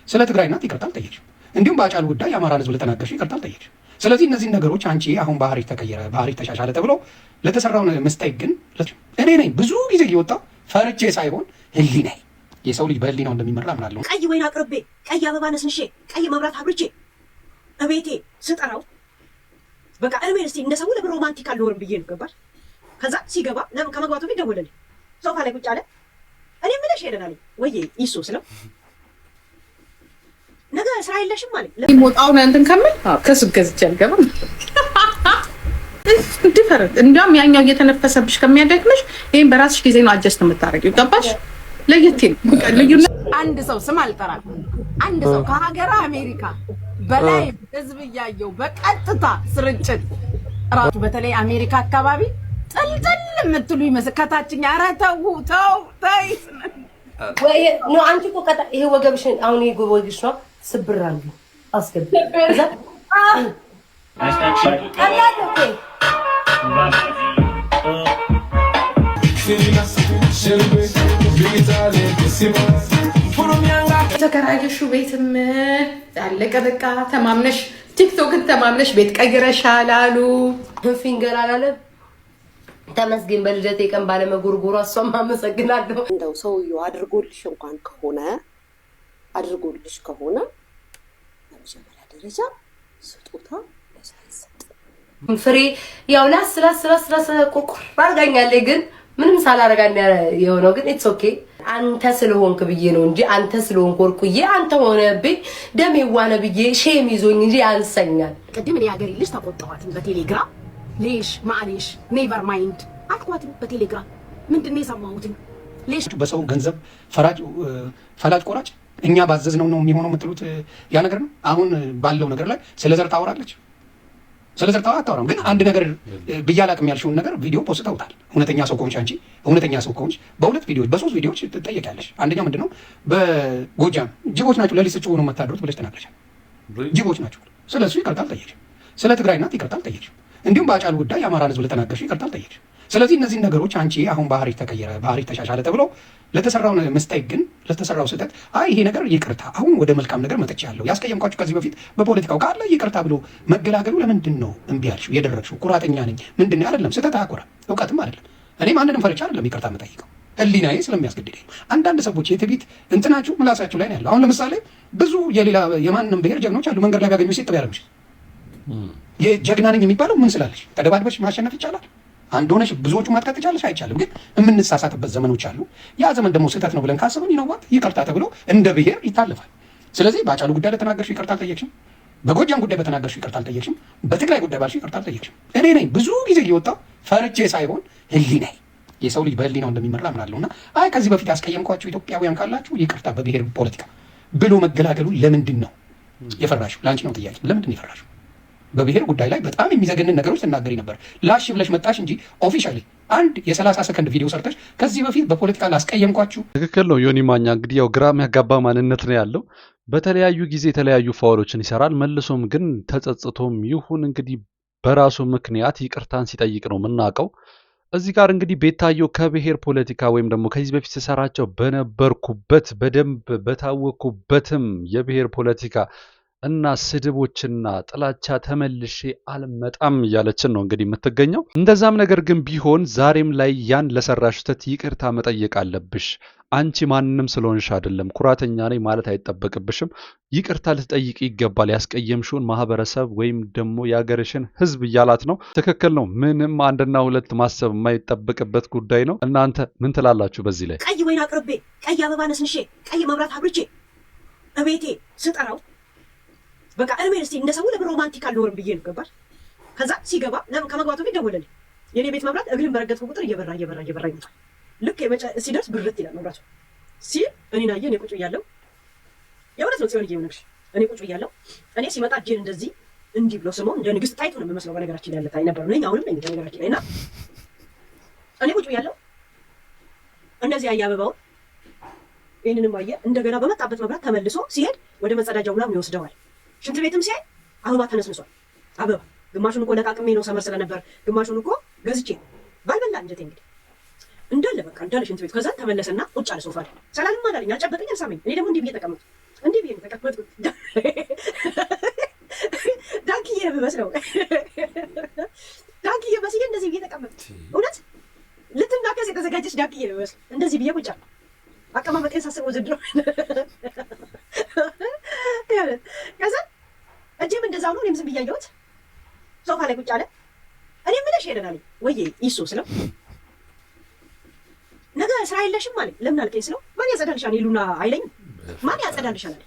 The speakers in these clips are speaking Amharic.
ስለ ትግራይ እናት ይቅርታ አልጠየቅሽም። እንዲሁም በአጫሉ ጉዳይ የአማራን ህዝብ ለተናገርሽ ይቅርታ አልጠየቅሽም። ስለዚህ እነዚህን ነገሮች አንቺ አሁን ባህሪ ተቀየረ፣ ባህሪ ተሻሻለ ተብሎ ለተሰራው ምስቴክ ግን እኔ ነኝ ብዙ ጊዜ እየወጣሁ ፈርቼ ሳይሆን ህሊናዬ የሰው ልጅ በህሊናው እንደሚመራ አምናለሁ። ቀይ ወይን አቅርቤ ቀይ አበባ ነስንሼ ቀይ መብራት አብርቼ እቤቴ ስጠራው በቃ እርሜን እስቲ እንደ ሰው ለምን ሮማንቲክ አልኖርም ብዬ ነው ገባሽ? ከዛ ሲገባ ከመግባቱ ፊት ደወለልኝ። ሶፋ ላይ ቁጭ አለ። እኔ ምንሽ ሄደናል ወይ ይሱ ስለው ነገ ስራ የለሽም ማለት ሞጣውን እንትን ከምን ከሱቅ ገዝቼ አልገባም። ዲፈረንት እንዲያውም ያኛው እየተነፈሰብሽ ከሚያደክምሽ ይሄን በራስሽ ጊዜ ነው አጀስት የምታረጊው። ገባሽ? ለየት ልዩነት አንድ ሰው ስም አልጠራም። አንድ ሰው ከሀገር አሜሪካ በላይ ህዝብ እያየው በቀጥታ ስርጭት ራሱ በተለይ አሜሪካ አካባቢ ጥልጥል የምትሉ ይመስል ከታችኛ ኧረ ተው ተው ተይ ወይ ነው አንቺ እኮ ይሄ ወገብሽን አሁን ይሄ ወገብሽ ነው ስብር አሉ አስገብ ከዛ ቀላል እኮ ተከራየሽው ቤትም ያለቀ በቃ ተማምነሽ ቲክቶክን ተማምነሽ ቤት ቀይረሻል አሉ። ፊንገር አላለ ተመስገን በልደቴ ቀን ባለመጎርጎሯ እሷም አመሰግናለሁ። እንደው ሰውየው አድርጎልሽ ከሆነ በመጀመሪያ ደረጃ ስጦታ ለሰው አይሰጥም። ፍሬ ያው ላስ ቁርቁር አድርጋኛለች ግን ምንም ሳላረጋኝ የሆነው ግን ኢትስ ኦኬ አንተ ስለሆንክ ብዬ ነው እንጂ አንተ ስለሆንክ ወርቁዬ አንተ ሆነብኝ ደም ይዋነ ብዬ ሼም ይዞኝ እንጂ ያንሰኛል። ቅድም እኔ ሀገሬ ልጅ ተቆጣኋት በቴሌግራም ሌሽ ማሌሽ ኔቨር ማይንድ አልኳት በቴሌግራም ምንድነው የሰማሁት ሌሽ በሰው ገንዘብ ፈላጭ ቆራጭ እኛ ባዘዝነው ነው የሚሆነው የምትሉት ያ ነገር ነው። አሁን ባለው ነገር ላይ ስለ ዘር ታወራለች። ስለ ዘር አታወራም። ግን አንድ ነገር ብያላቅም ያልሽውን ነገር ቪዲዮ ፖስተውታል። እውነተኛ ሰው ከሆንሽ አንቺ እውነተኛ ሰው ከሆንሽ በሁለት ቪዲዮዎች በሶስት ቪዲዮዎች ትጠየቂያለሽ። አንደኛው ምንድነው በጎጃም ጅቦች ናቸው ለሊት ስጭው ነው የምታድሩት ብለሽ ተናግረሻል። ጅቦች ናቸው። ስለሱ ይቅርታ አልጠየቅሽም። ስለ ትግራይ እናት ይቅርታ አልጠየቅሽም። እንዲሁም በአጫሉ ጉዳይ የአማራን ህዝብ ለተናገርሽ ይቅርታ አልጠየቅሽም። ስለዚህ እነዚህን ነገሮች አንቺ አሁን ባህሪ ተቀየረ፣ ባህሪ ተሻሻለ ተብሎ ለተሰራው ምስቴክ ግን ለተሰራው ስህተት አይ ይሄ ነገር ይቅርታ አሁን ወደ መልካም ነገር መጥቻለሁ፣ ያስቀየምኳችሁ ከዚህ በፊት በፖለቲካው ካለ ይቅርታ ብሎ መገላገሉ ለምንድን ነው እምቢ ያልሽው? የደረግሽው ኩራተኛ ነኝ ምንድን ነው አይደለም። ስህተት አያኮራም፣ እውቀትም አይደለም። እኔ ማንንም ፈርቻ አይደለም ይቅርታ የምጠይቀው ህሊናዬ ስለሚያስገድደኝ። አንዳንድ ሰዎች የትዕቢት እንትናችሁ ምላሳችሁ ላይ ነው ያለው። አሁን ለምሳሌ ብዙ የሌላ የማንም ብሔር ጀግኖች አሉ። መንገድ ላይ ቢያገኙ ሴት ያደርግሽ የጀግና ነኝ የሚባለው ምን ስላለሽ? ተደባድበሽ ማሸነፍ ይቻላል። አንድ ሆነሽ ብዙዎቹ ማጥቃት ትቻለሽ አይቻልም። ግን የምንሳሳትበት ዘመኖች አሉ። ያ ዘመን ደግሞ ስህተት ነው ብለን ካሰብን ይነዋት ይቅርታ ተብሎ እንደ ብሔር ይታለፋል። ስለዚህ በአጫሉ ጉዳይ ለተናገርሽ ይቅርታ አልጠየቅሽም። በጎጃም ጉዳይ በተናገርሽ ይቅርታ አልጠየቅሽም። በትግራይ ጉዳይ ባልሽ ይቅርታ አልጠየቅሽም። እኔ ነኝ ብዙ ጊዜ እየወጣሁ ፈርቼ ሳይሆን ህሊናዬ የሰው ልጅ በህሊናው እንደሚመራ አምናለሁና አይ ከዚህ በፊት ያስቀየምኳችሁ ኢትዮጵያውያን ካላችሁ ይቅርታ በብሔር ፖለቲካ ብሎ መገላገሉ ለምንድን ነው የፈራሽው? ለአንቺ ነው ጥያቄ። ለምንድን ነው የፈራሽው? በብሔር ጉዳይ ላይ በጣም የሚዘገንን ነገሮች ትናገሪ ነበር። ላሽ ብለሽ መጣሽ እንጂ ኦፊሻሊ አንድ የ30 ሰከንድ ቪዲዮ ሰርተሽ ከዚህ በፊት በፖለቲካ ላስቀየምኳችሁ። ትክክል ነው። ዮኒ ማኛ እንግዲህ ያው ግራ የሚያጋባ ማንነት ነው ያለው። በተለያዩ ጊዜ የተለያዩ ፋውሎችን ይሰራል። መልሶም ግን ተጸጽቶም ይሁን እንግዲህ በራሱ ምክንያት ይቅርታን ሲጠይቅ ነው የምናውቀው። እዚህ ጋር እንግዲህ ቤታየው ከብሔር ፖለቲካ ወይም ደግሞ ከዚህ በፊት ተሰራቸው በነበርኩበት በደንብ በታወኩበትም የብሔር ፖለቲካ እና ስድቦችና ጥላቻ ተመልሼ አልመጣም እያለችን ነው እንግዲህ የምትገኘው። እንደዛም ነገር ግን ቢሆን ዛሬም ላይ ያን ለሰራሽ ስህተት ይቅርታ መጠየቅ አለብሽ። አንቺ ማንንም ስለሆንሽ አይደለም ኩራተኛ ነኝ ማለት አይጠበቅብሽም። ይቅርታ ልትጠይቅ ይገባል። ያስቀየምሽውን ማህበረሰብ ወይም ደግሞ የሀገርሽን ህዝብ እያላት ነው። ትክክል ነው። ምንም አንድና ሁለት ማሰብ የማይጠበቅበት ጉዳይ ነው። እናንተ ምን ትላላችሁ በዚህ ላይ? ቀይ ወይን አቅርቤ ቀይ አበባ ነስንሼ ቀይ መብራት አብርቼ እቤቴ ስጠራው በቃ እርሜን እስቲ እንደ ሰው ለምን ሮማንቲክ አልኖርም ብዬ ነው ገባሽ? ከዛ ሲገባ ከመግባቱ ፊት ደወለልኝ። የኔ ቤት መብራት እግርን በረገጥኩ ቁጥር እየበራ ይመጣል። ልክ ሲደርስ ብርት ይላል መብራቱ ሲል እኔን አየህ። እኔ ቁጭ ብያለሁ። የእውነት ነው ጽዮን እየሆነሽ እኔ ቁጭ ብያለሁ። እኔ ሲመጣ እጄን እንደዚህ እንዲህ ብሎ ስሞ እንደ ንግስት ጣይቱ ነው የምመስለው። በነገራችን ላይ ያለታይ ነበር ነኝ አሁንም ነኝ በነገራችን ላይ እና እኔ ቁጭ ብያለሁ። እንደዚህ አየ አበባውን ይህንንም አየ። እንደገና በመጣበት መብራት ተመልሶ ሲሄድ ወደ መጸዳጃው ምናምን ይወስደዋል። ሽንት ቤትም ሲያይ አበባ ተነስንሷል። አበባ ግማሹን እኮ ለቃቅሜ ነው ሰመር ስለነበር ግማሹን እኮ ገዝቼ ባልበላ እንጀቴ እንግዲህ እንዳለ በቃ እንዳለ ሽንት ቤት። ከዛ ተመለሰና ቁጭ አለ ሶፋ ላይ። ሰላምም አላለኝ፣ አልጨበጠኝ፣ አልሳመኝ። እኔ ደግሞ እንዲህ ብዬ ተቀመጥኩ። እንዲህ ብዬ በቃ ዝም ብያየሁት ሶፋ ላይ ቁጭ አለ። እኔ ምለሽ ሄደናል ወይ ይሱ ስለው ነገ ስራ የለሽም ማለት ለምን አልከኝ ስለው ማን ያጸዳልሻል ይሉና አይለኝም። ማን ያጸዳልሻል አለ።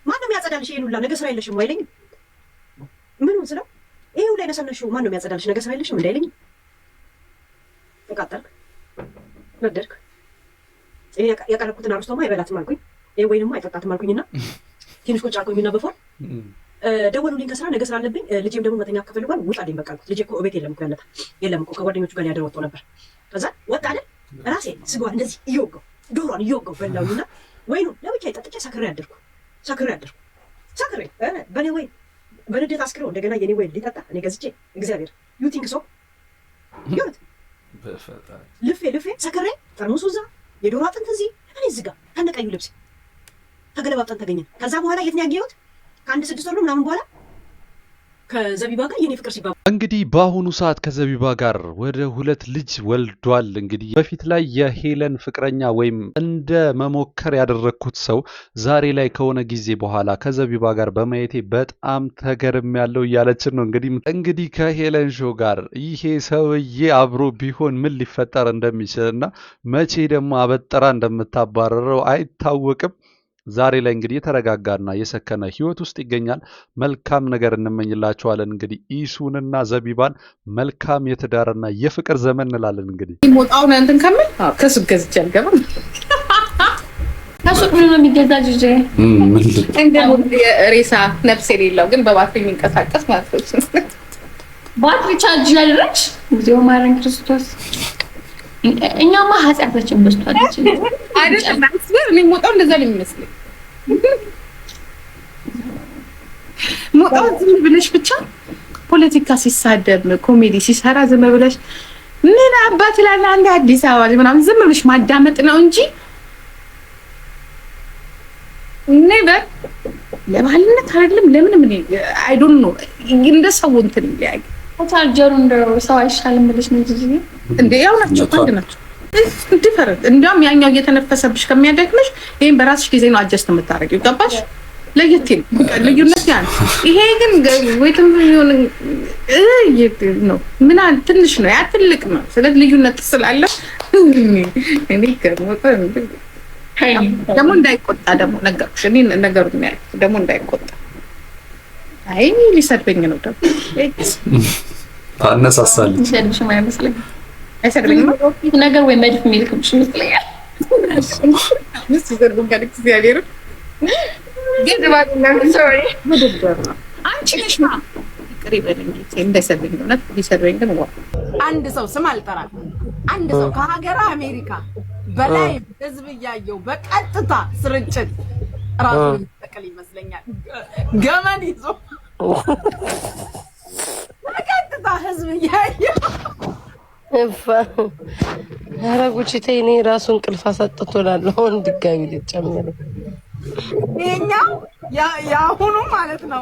ማንም ያጸዳልሽ ይሉላ ነገ ስራ የለሽም አይለኝም። ምኑን ስለው ይሄው ላይ ነሰነሽው ማንም ያጸዳልሽ ነገ ስራ የለሽም እንዳይለኝም። ተቃጠልክ ነደርክ። እኔ ያቀረብኩትን አርስቶማ አይበላትም አልኩኝ። ይሄ ወይንም አይጠጣትም አልኩኝና ትንሽ ቁጭ አልኩኝና በፎን ደወሉልኝ ከስራ ነገ ስራ አለብኝ። ልጄም ደግሞ መተኛ ከፈልጓል ውጣልኝ በቃ አልኩት። ልጄ እኮ ቤት የለም እኮ ያለታ የለም እኮ ከጓደኞቹ ጋር ያደረ ወጥቶ ነበር። ከዛ ወጣ አይደል ራሴ ስጓን እንደዚህ እየወጋው ዶሮን እየወጋው በላውና ወይኑ ለብቻ ጠጥቼ ሰክሬ አደርኩ። ሰክሬ በኔ ወይ በንዴት አስክረው እንደገና የኔ ወይ ሊጠጣ እኔ ገዝቼ እግዚአብሔር ዩ ቲንክ ሶ ይሁት ልፌ ሰክሬ ጠርሙሱ እዛ የዶሮ አጥንት እዚህ እኔ እዚህ ጋር ከነቀዩ ልብስ ተገለባብጠን ተገኘን። ከዛ በኋላ የት ነው ያገኘሁት? ከአንድ 6 ወር ምናምን በኋላ ከዘቢባ ጋር የኔ ፍቅር ሲባል እንግዲህ በአሁኑ ሰዓት ከዘቢባ ጋር ወደ 2 ልጅ ወልዷል። እንግዲህ በፊት ላይ የሄለን ፍቅረኛ ወይም እንደ መሞከር ያደረግኩት ሰው ዛሬ ላይ ከሆነ ጊዜ በኋላ ከዘቢባ ጋር በማየቴ በጣም ተገርም ያለው እያለችን ነው። እንግዲህ ከሄለን ሾው ጋር ይሄ ሰውዬ አብሮ ቢሆን ምን ሊፈጠር እንደሚችል እና መቼ ደግሞ አበጠራ እንደምታባረረው አይታወቅም። ዛሬ ላይ እንግዲህ የተረጋጋና የሰከነ ህይወት ውስጥ ይገኛል። መልካም ነገር እንመኝላቸዋለን። እንግዲህ ኢሱንና ዘቢባን መልካም የትዳርና የፍቅር ዘመን እንላለን። እንግዲህ ሞጣውን እንትን ከምን ከሱቅ ገዝቼ አልገባም። ከሱቅ ምን ነው የሚገዛጅ ጀ ሬሳ ነፍስ የሌለው ግን በባትሪ የሚንቀሳቀስ ማለት ነው። ባትሪ ቻርጅ ያደረግሽ ጊዜው ማረን ክርስቶስ እኛማ ኃጢአታችን በዝቷል አይደለም ማስበር እኔ ሞጣው እንደዛ ነው የሚመስለኝ። ሞጣው ዝም ብለሽ ብቻ ፖለቲካ ሲሳደብ ኮሜዲ ሲሰራ ዝም ብለሽ ምን አባት ይላል አንድ አዲስ አበባ ምናምን ዝም ብለሽ ማዳመጥ ነው እንጂ ኔቨር ለባህልነት አይደለም። ለምን ምን አይ ዶንት ኖ እንደ ሰው እንትን ይያይ ቻርጀሩ እንደው ሰው አይሻልም ብለሽ ነው እንዴ? ያው ናቸው አንድ ናቸው ዲፈረንት። እንዲያውም ያኛው እየተነፈሰብሽ ከሚያደክምሽ ይሄን በራስሽ ጊዜ ነው አጀስት የምታረጊው። ገባሽ? ለየት ልዩነት ያን ይሄ ግን ወይትም ይሁን ነው ምን ትንሽ ነው ያ ትልቅ ነው። ስለዚህ ልዩነት ስላለ እኔ ደግሞ እንዳይቆጣ ደግሞ ነገርኩሽ። እኔ ነገሩን ያልኩት ደግሞ እንዳይቆጣ አይ ሊሰድበኝ ነው ደግሞ አነሳሳለች ይሰድብሽ ማይመስለኝ አይሰድብኝም ነገር ወይ መድፍ የሚልክብሽ ይመስለኛል። ሲሰድቡኝ ጋር እግዚአብሔር ግን ባልና ሶሪ አንቺ ነሽ ማ ቅሪበል እንጂ እንዳይሰድበኝ ነው ነት ሊሰድበኝ ግን ዋ አንድ ሰው ስም አልጠራም። አንድ ሰው ከሀገር አሜሪካ በላይ ህዝብ እያየው በቀጥታ ስርጭት ራሱን ይተከል ይመስለኛል። ገመድ ይዞ በቀጥታ ህዝብ እያየው ኧረ ጉቺ ተይ፣ እኔ ራሱ እንቅልፍ አሳጥቶናል። አሁን ድጋሚ ልጨምር ይኸኛው የአሁኑ ማለት ነው።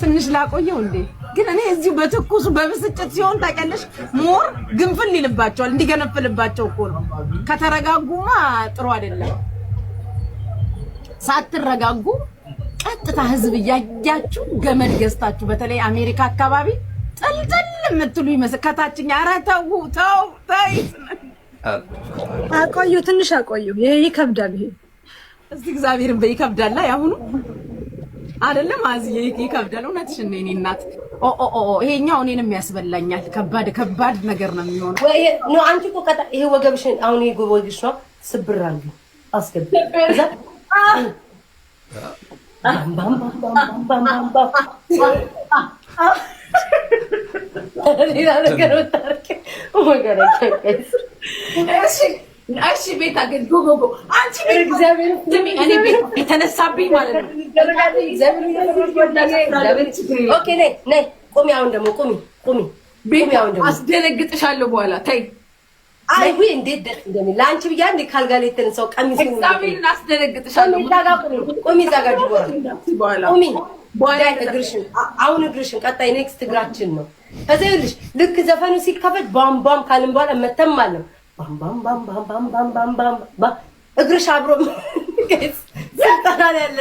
ትንሽ ላቆየው እንዴ ግን እኔ እዚሁ በትኩሱ በብስጭት ሲሆን ታውቂያለሽ ሞር ግንፍል ይልባቸዋል። እንዲገነፍልባቸው እኮ ነው። ከተረጋጉማ ጥሩ አይደለም። ሳትረጋጉ ቀጥታ ህዝብ እያያችሁ ገመድ ገዝታችሁ በተለይ አሜሪካ አካባቢ ጥልጥል የምትሉ ይመስል ከታችኛ ኧረ ተው ተይ አቆዩ፣ ትንሽ አቆዩ። ይሄ ይከብዳል። ይሄ እስቲ እግዚአብሔርን በይከብዳል። ያሁኑ አይደለም አዝዬ ይከብዳል። እውነትሽን ነው የእኔ እናት። ይሄኛው እኔንም ያስበላኛል። ከባድ ነገር ነው የሚሆነው። ወይ ነው አንቺ እኮ ይሄ ወገብሽን አሁን ይሄ ወገብሽ ነው ስብር አድርጊ አስገቢ እዛ ባም ሌላ ነገር ወጣርክ ወገረ ከይስ እሺ ቤት አገኝ ጎጎ አንቺ ቤት እግዚአብሔር እኔ ቤት የተነሳብኝ ማለት ነው። ኦኬ ነይ ቁሚ። አሁን ደግሞ ቁሚ ቤት አስደነግጥሻለሁ በኋላ ተይ። አይ ወይ እንዴት ደስ እንደሚል ለአንቺ ብያ እንደ ካልጋ ላይ የተነሳው ቀሚስ ነው። እግዚአብሔርን አስደነግጥሻለሁ። ቁሚ ዛጋ በኋላ ቁሚ በኋላ እግርሽን አሁን እግርሽን ቀጣይ ኔክስት እግራችን ነው። ከዛ ይልሽ ልክ ዘፈኑ ሲከፈት ባም ባም ካልን በኋላ መተም ማለት ባም ባም ባም ባም ባም ባም ባም ባም እግርሽ አብሮ ጋይስ ስልጣና ያለ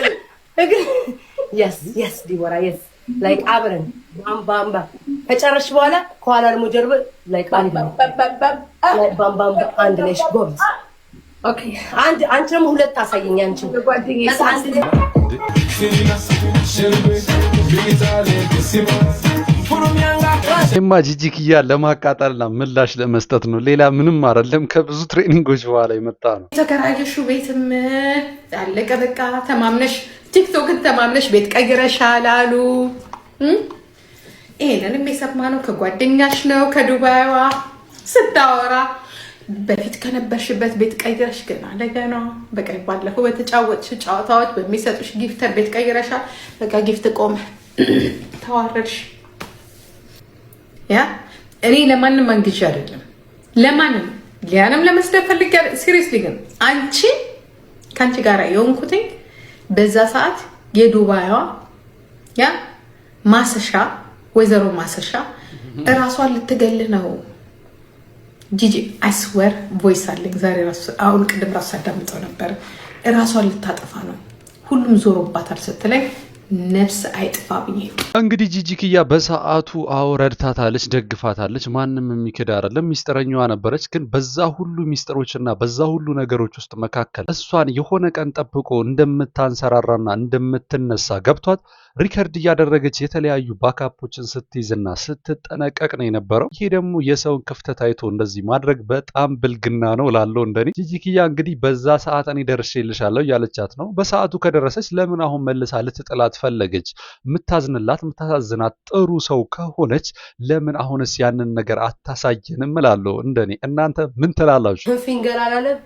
yes ዲቦራ yes like አብረን ባምባምባ ከጨረሽ በኋላ ከኋላ ደግሞ ጀርባ like አንድ አንድ ነሽ ጎብዝ ኦኬ አንቺ ደግሞ ሁለት አሳየኝ አንቺ እማ ጂጂክያ ለማቃጠልና ምላሽ ለመስጠት ነው። ሌላ ምንም አይደለም። ከብዙ ትሬኒንጎች በኋላ የመጣ ነው። የተከራየሽው ቤትም ያለቀ በቃ ተማምነሽ ቲክቶክን ተማምነሽ ቤት ቀይረሻል አሉ። ይሄንንም የሰማነው ከጓደኛሽ ነው ከዱባይዋ ስታወራ በፊት ከነበርሽበት ቤት ቀይረሽ ገና ለገና በቃ ባለፈው በተጫወትሽ ጨዋታዎች በሚሰጡሽ ጊፍተር ቤት ቀይረሻል። በቃ ጊፍት ቆመ ተዋረድሽ። ያ እኔ ለማንም አንግጄ አይደለም ለማንም ሊያንም ለመስደብ ፈልጌ ሲሪየስሊ ግን አንቺ ካንቺ ጋር የሆንኩትኝ በዛ ሰዓት የዱባይዋ ያ ማሰሻ ወይዘሮ ማሰሻ እራሷን ልትገል ነው። ጂጂ አይስዌር ቮይስ አለኝ ዛሬ ራሱ አሁን ቅድም ራሱ አዳምጠው ነበር። እራሷን ልታጠፋ ነው ሁሉም ዞሮባታል ስትለኝ ነፍስ አይጥፋ ብዬ እንግዲህ ጂጂክያ በሰዓቱ ረድታታለች፣ ደግፋታለች። ማንም የሚክድ አይደለም። ሚስጥረኛዋ ነበረች። ግን በዛ ሁሉ ሚስጥሮችና በዛ ሁሉ ነገሮች ውስጥ መካከል እሷን የሆነ ቀን ጠብቆ እንደምታንሰራራና እንደምትነሳ ገብቷት ሪከርድ እያደረገች የተለያዩ ባካፖችን ስትይዝና ስትጠነቀቅ ነው የነበረው። ይሄ ደግሞ የሰውን ክፍተት አይቶ እንደዚህ ማድረግ በጣም ብልግና ነው ላለው እንደኔ። ጂጂክያ እንግዲህ በዛ ሰዓት እኔ ደርሼልሻለሁ ያለቻት ነው። በሰዓቱ ከደረሰች ለምን አሁን መልሳ ልትጥላት ፈለገች? የምታዝንላት የምታሳዝናት ጥሩ ሰው ከሆነች ለምን አሁንስ ያንን ነገር አታሳየንም እላለሁ እንደኔ። እናንተ ምን ትላላችሁ? ፊንገር አላለም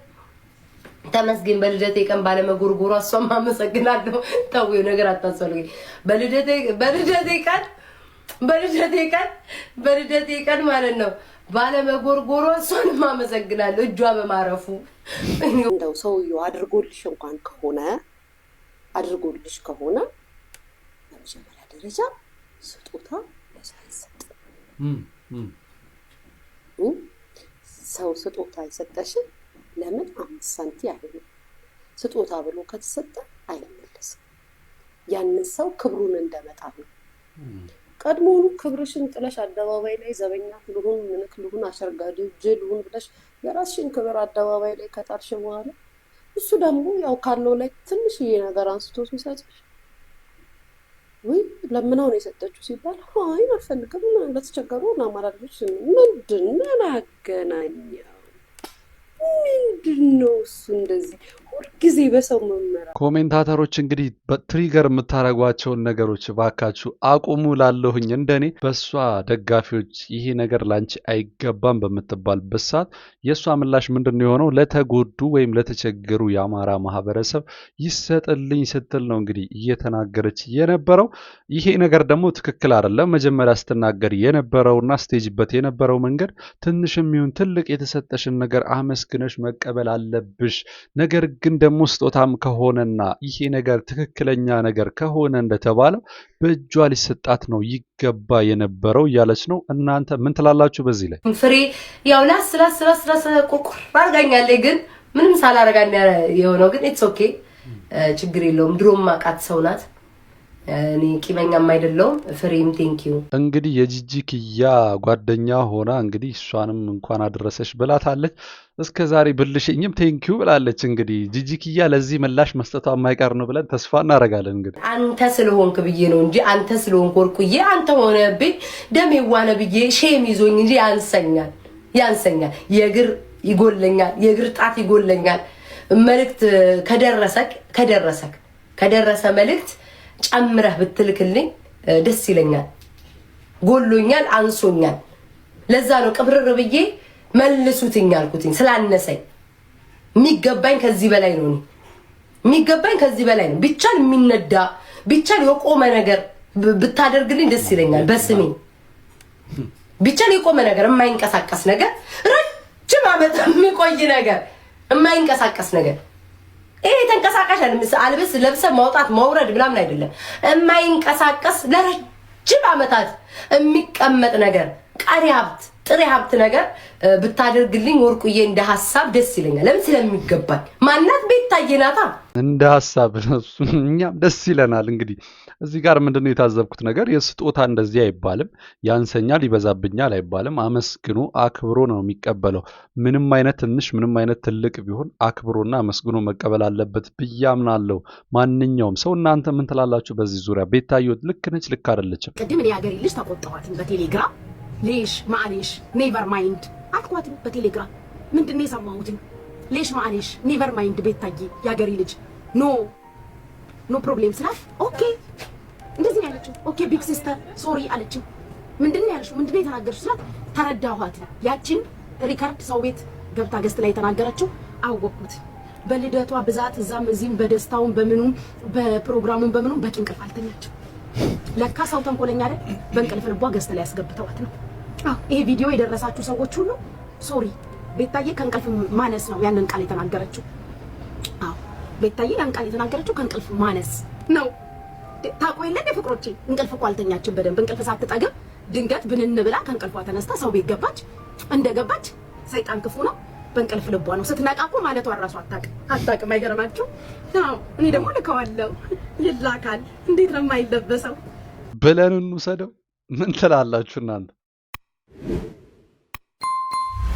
ተመስገን በልደቴ ቀን ባለመጎርጎሯ እሷም አመሰግናለሁ። ተውዬው ነገር አታስፈልጊ። በልደቴ ቀን ማለት ነው ባለመጎርጎሯ እሷንም አመሰግናለሁ እጇ በማረፉ። እንደው ሰውዬው አድርጎልሽ እንኳን ከሆነ በመጀመሪያ ደረጃ ስጦታ ለሰው አይሰጥም። ሰው ስጦታ አይሰጠሽም ለምን 5 ሳንቲ አይሆንም። ስጦታ ብሎ ከተሰጠ አይመለስም። ያንን ሰው ክብሩን እንደመጣል ነው። ቀድሞውኑ ክብርሽን ጥለሽ አደባባይ ላይ ዘበኛ ልሁን ምንክ ልሁን አሸርጋጅ ልሁን ብለሽ የራስሽን ክብር አደባባይ ላይ ከጣልሽ በኋላ እሱ ደግሞ ያው ካለው ላይ ትንሽዬ ነገር አንስቶ ሲሰጥሽ ወይ ለምናው ነው የሰጠችው ሲባል አይ አልፈልግም ለተቸገሩ ለማላደርሽ ምንድን ነው አገናኛው ምንድነው እሱ እንደዚህ ሁልጊዜ በሰው መመራ። ኮሜንታተሮች እንግዲህ በትሪገር የምታረጓቸውን ነገሮች ባካችሁ አቁሙ ላለሁኝ እንደኔ። በሷ ደጋፊዎች ይሄ ነገር ላንቺ አይገባም በምትባልበት ሰዓት የሷ ምላሽ ምንድነው የሆነው? ለተጎዱ ወይም ለተቸገሩ የአማራ ማህበረሰብ ይሰጥልኝ ስትል ነው እንግዲህ እየተናገረች የነበረው። ይሄ ነገር ደግሞ ትክክል አይደለም። መጀመሪያ ስትናገር የነበረውና ስቴጅበት የነበረው መንገድ ትንሽም ይሁን ትልቅ የተሰጠሽን ነገር አመስግነሽ መቀበል አለብሽ። ነገር ግን ደግሞ ስጦታም ከሆነና ይሄ ነገር ትክክለኛ ነገር ከሆነ እንደተባለው በእጇ ሊሰጣት ነው ይገባ የነበረው እያለች ነው። እናንተ ምን ትላላችሁ በዚህ ላይ? ፍሬ ያው ላስ ቁርቁር አድርጋኛለች፣ ግን ምንም ሳላረጋኝ የሆነው ግን ኢትስ ኦኬ ችግር የለውም። ድሮም ማቃት ሰው ናት። እኔ ቂመኛም አይደለሁም። ፍሬም ቴንኪዩ። እንግዲህ የጂጂክያ ጓደኛ ሆና እንግዲህ እሷንም እንኳን አደረሰሽ ብላታለች። እስከዛሬ ብልሽኝም ቴንኪዩ ብላለች። እንግዲህ ጂጂክያ ለዚህ ምላሽ መስጠቷ የማይቀር ነው ብለን ተስፋ እናደርጋለን። እንግዲህ አንተ ስለሆንክ ብዬ ነው እንጂ አንተ ስለሆንክ ወርቁዬ አንተ ሆነብኝ ደሜዋነ ብዬ ሼም ይዞኝ እንጂ ያንሰኛል። የእግር ይጎለኛል፣ የእግር ጣት ይጎለኛል። መልእክት ከደረሰ መልእክት ጨምረህ ብትልክልኝ ደስ ይለኛል። ጎሎኛል፣ አንሶኛል። ለዛ ነው ቅብርር ብዬ መልሱትኝ አልኩትኝ ስላነሰኝ። የሚገባኝ ከዚህ በላይ ነው። ቢቻል የሚነዳ ቢቻል የቆመ ነገር ብታደርግልኝ ደስ ይለኛል። በስሜ ቢቻል የቆመ ነገር የማይንቀሳቀስ ነገር ረጅም ዓመት የሚቆይ ነገር የማይንቀሳቀስ ነገር ይሄ ተንቀሳቃሽ አልብስ ለብሰ ማውጣት ማውረድ ምናምን አይደለም። የማይንቀሳቀስ ለረጅም ዓመታት የሚቀመጥ ነገር ቀሪ ሀብት ጥሬ ሀብት ነገር ብታደርግልኝ ወርቁዬ እንደ ሐሳብ ደስ ይለኛል። ለምን ስለሚገባኝ ማናት ቤታዬ ናታ እንደ ሐሳብ እኛም ደስ ይለናል። እንግዲህ እዚህ ጋር ምንድነው የታዘብኩት ነገር የስጦታ እንደዚህ አይባልም፣ ያንሰኛል ይበዛብኛል አይባልም። አመስግኖ አክብሮ ነው የሚቀበለው። ምንም አይነት ትንሽ ምንም አይነት ትልቅ ቢሆን አክብሮና አመስግኖ መቀበል አለበት ብዬ አምናለሁ ማንኛውም ሰው። እናንተ ምን ትላላችሁ በዚህ ዙሪያ? ቤታዬ ልክ ነች ልክ አይደለችም? ቅድም እኔ ሀገሬ ልጅ ተቆጣኋት በቴሌግራም ሌሽ ማሌሽ ኔቨር ማይንድ አልኳት በቴሌግራም። ምንድነው የሰማሁት? ሌሽ ማሌሽ ኔቨር ማይንድ ቤታዬ የሀገሬ ልጅ ኖ ፕሮብሌም ስላት ኦኬ እንደዚህ ነው ያለችው። ኦኬ ቢግ ሲስተር ሶሪ አለችው። ምንድነው ያልሽው? ምንድነው የተናገርሽው ስላት ተረዳኋት። ያችን ሪካርድ ሰው ቤት ገብታ ገስት ላይ የተናገረችው አወቅኩት። በልደቷ ብዛት እዛም እዚህም በደስታውም በምኑም በፕሮግራሙም በምኑም በቂ እንቅልፍ አልተኛችም። ለካ ሰው ተንኮለኛ አይደል? በእንቅልፍ ልቧ ገስት ላይ ያስገብተዋት ነው። ይሄ ቪዲዮ የደረሳችሁ ሰዎች ሁሉ ሶሪ። ቤታዬ ከእንቅልፍ ማነስ ነው ያንን ቃል የተናገረችው። ቤታዬ ያን ቃል የተናገረችው ከእንቅልፍ ማነስ ነው። ታውቁ የለ እንደ ፍቅሮቼ እንቅልፍ እኮ አልተኛችም በደንብ። እንቅልፍ ሳትጠግብ ድንገት ብንን ብላ ከእንቅልፏ ተነስታ ሰው ቤት ገባች። እንደገባች ሰይጣን ክፉ ነው፣ በእንቅልፍ ልቧ ነው። ስትነቃ እኮ ማለቷ እራሱ አታውቅም። አይገርማችሁ? እኔ ደግሞ ልከዋለሁ። ይላካል። እንዴት ነው የማይለበሰው? ብለን እንውሰደው። ምን ትላላችሁ እናንተ?